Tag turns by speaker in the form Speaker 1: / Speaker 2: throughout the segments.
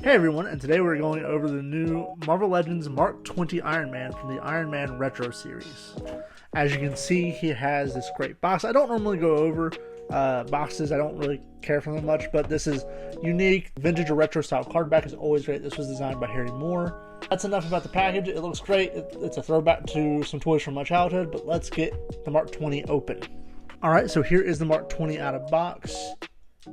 Speaker 1: Hey everyone, and today we're going over the new Marvel Legends Mark 20 Iron Man from the Iron Man Retro series. As you can see, he has this great box. I don't normally go over boxes, I don't really care for them much, but this is unique. Vintage or retro style card back is always great. This was designed by Harry Moore. That's enough about the package. It looks great. It's a throwback to some toys from my childhood, but let's get the Mark 20 open. Alright, so here is the Mark 20 out of box.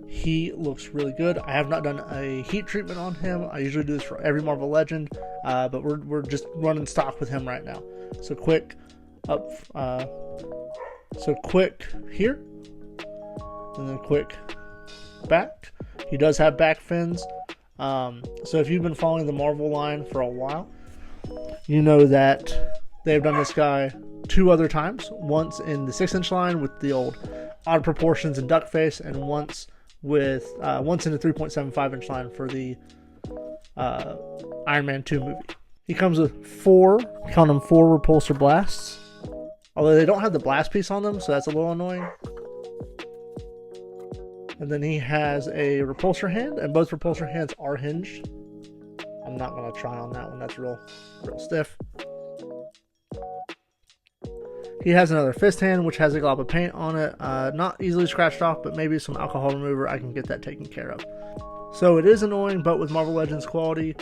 Speaker 1: He looks really good. I have not done a heat treatment on him. I usually do this for every Marvel Legend, but we're just running stock with him right now. So quick up, quick here, and then quick back. He does have back fins. So if you've been following the Marvel line for a while, you know that they've done this guy two other times. Once in the 6-inch line with the old odd proportions and duck face, and once in the 3.75-inch line for the Iron Man 2 movie. He comes with four repulsor blasts, although they don't have the blast piece on them, so that's a little annoying. And then he has a repulsor hand, and both repulsor hands are hinged. I'm not going to try on that one, that's real stiff. He has another fist hand, which has a glob of paint on it. Not easily scratched off, but maybe some alcohol remover, I can get that taken care of. So it is annoying, but with Marvel Legends quality,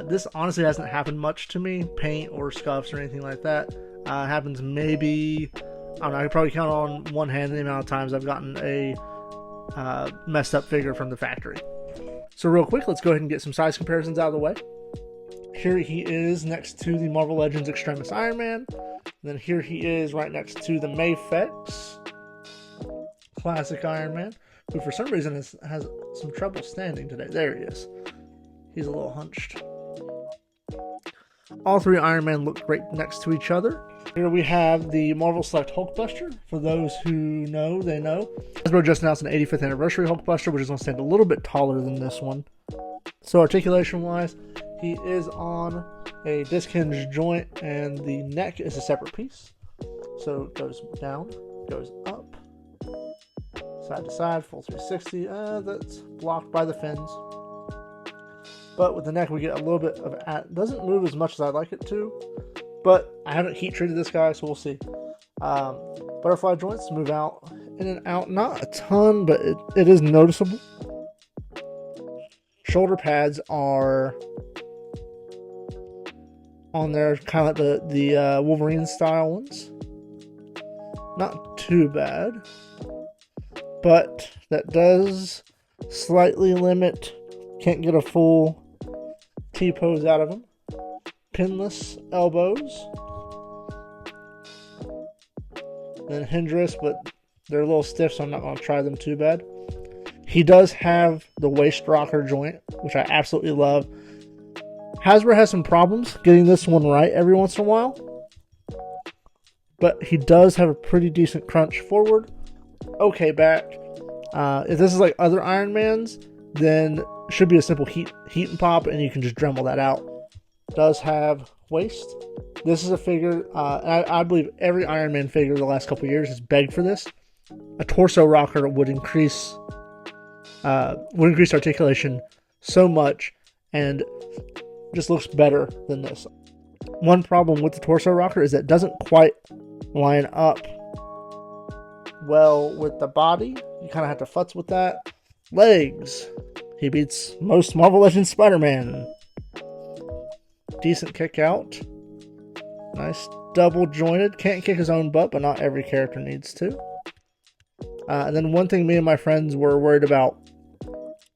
Speaker 1: this honestly hasn't happened much to me. Paint or scuffs or anything like that. Happens maybe, I don't know, I could probably count on one hand the amount of times I've gotten a messed up figure from the factory. So real quick, let's go ahead and get some size comparisons out of the way. Here he is next to the Marvel Legends Extremis Iron Man. And then here he is right next to the Mayfex Classic Iron Man, who for some reason has some trouble standing today. There he is. He's a little hunched. All three Iron Men look great next to each other. Here we have the Marvel Select Hulkbuster. For those who know, they know. Hasbro just announced an 85th anniversary Hulkbuster, which is going to stand a little bit taller than this one. So articulation-wise, he is on a disc hinge joint, and the neck is a separate piece. So it goes down, goes up, side to side, full 360. That's blocked by the fins. But with the neck, we get a little bit of it. Doesn't move as much as I'd like it to, but I haven't heat treated this guy, so we'll see. Butterfly joints move out in and out, not a ton, but it is noticeable. Shoulder pads are on there, kind of like the Wolverine style ones. Not too bad, but that does slightly limit. Can't get a full T-pose out of them. Pinless elbows. Then hinge wrists, but they're a little stiff, so I'm not going to try them too bad. He does have the waist rocker joint, which I absolutely love. Hasbro has some problems getting this one right every once in a while, but he does have a pretty decent crunch forward. Okay back. If this is like other Iron Mans, then it should be a simple heat and pop, and you can just Dremel that out. Does have waist. This is a figure, I believe every Iron Man figure the last couple years has begged for this. A torso rocker would increase articulation so much, and just looks better than this. One problem with the torso rocker is that it doesn't quite line up well with the body. You kind of have to futz with that. Legs. He beats most Marvel Legends Spider-Man. Decent kick out. Nice double jointed. Can't kick his own butt, but not every character needs to. And then one thing me and my friends were worried about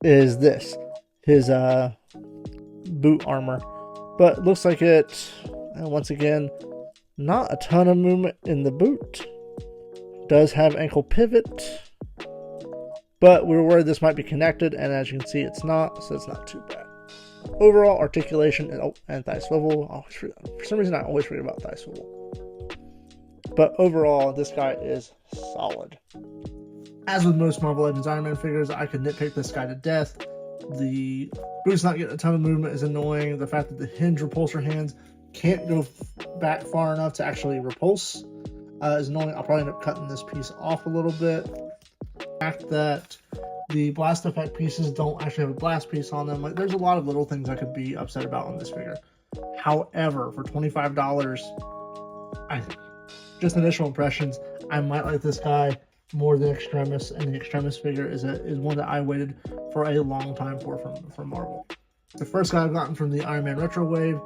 Speaker 1: is this. His boot armor. But it looks like it, once again, not a ton of movement in the boot. Does have ankle pivot, but we were worried this might be connected, and as you can see, it's not, so it's not too bad. Overall, articulation and thigh swivel. For some reason, I always forget about thigh swivel. But overall, this guy is solid. As with most Marvel Legends Iron Man figures, I could nitpick this guy to death. The boot's not getting a ton of movement is annoying. The fact that the hinge repulsor hands can't go back far enough to actually repulse is annoying. I'll probably end up cutting this piece off a little bit. The fact that The blast effect pieces don't actually have a blast piece on them. Like, there's a lot of little things I could be upset about on this figure. However, for $25, just initial impressions, I might like this guy more than Extremis, and the Extremis figure is one that I waited for a long time for from Marvel. The first guy I've gotten from the Iron Man Retro Wave,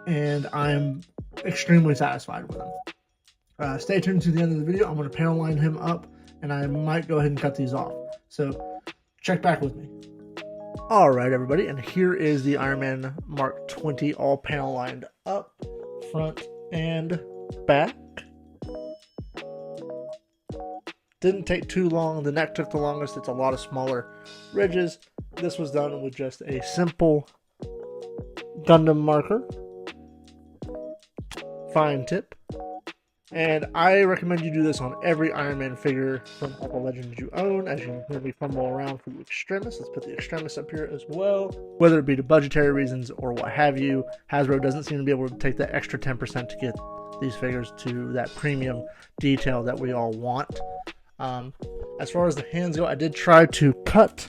Speaker 1: and I'm extremely satisfied with him. Stay tuned to the end of the video. I'm going to panel line him up, and I might go ahead and cut these off. So check back with me. All right, everybody, and here is the Iron Man Mark 20 all panel lined up, front and back. Didn't take too long. The neck took the longest. It's a lot of smaller ridges. This was done with just a simple Gundam marker, fine tip. And I recommend you do this on every Iron Man figure from Marvel Legends you own, as you hear me fumble around for the Extremis. Let's put the Extremis up here as well. Whether it be to budgetary reasons or what have you, Hasbro doesn't seem to be able to take that extra 10% to get these figures to that premium detail that we all want. As far as the hands go, I did try to cut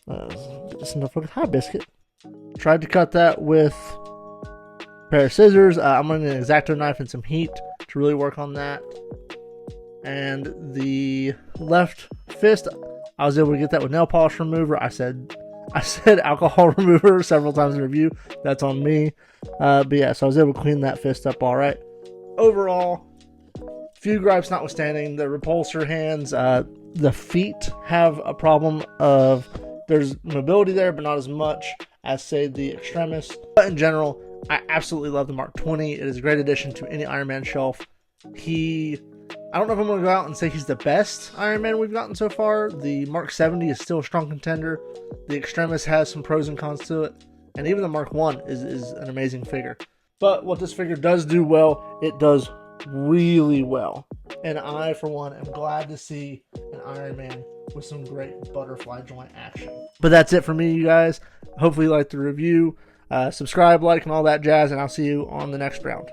Speaker 1: hi biscuit. Tried to cut that with a pair of scissors. I'm running an X-Acto knife and some heat to really work on that. And the left fist, I was able to get that with nail polish remover. I said alcohol remover several times in review. That's on me. But yeah, so I was able to clean that fist up all right. Overall, few gripes notwithstanding, the repulsor hands, the feet have a problem of there's mobility there, but not as much as, say, the Extremis. But in general, I absolutely love the Mark 20. It is a great addition to any Iron Man shelf. I don't know if I'm going to go out and say he's the best Iron Man we've gotten so far. The Mark 70 is still a strong contender. The Extremis has some pros and cons to it. And even the Mark 1 is an amazing figure. But what this figure does do well, it does really well. And I, for one, am glad to see an Iron Man with some great butterfly joint action. But that's it for me, you guys. Hopefully you liked the review. Subscribe, like, and all that jazz, and I'll see you on the next round.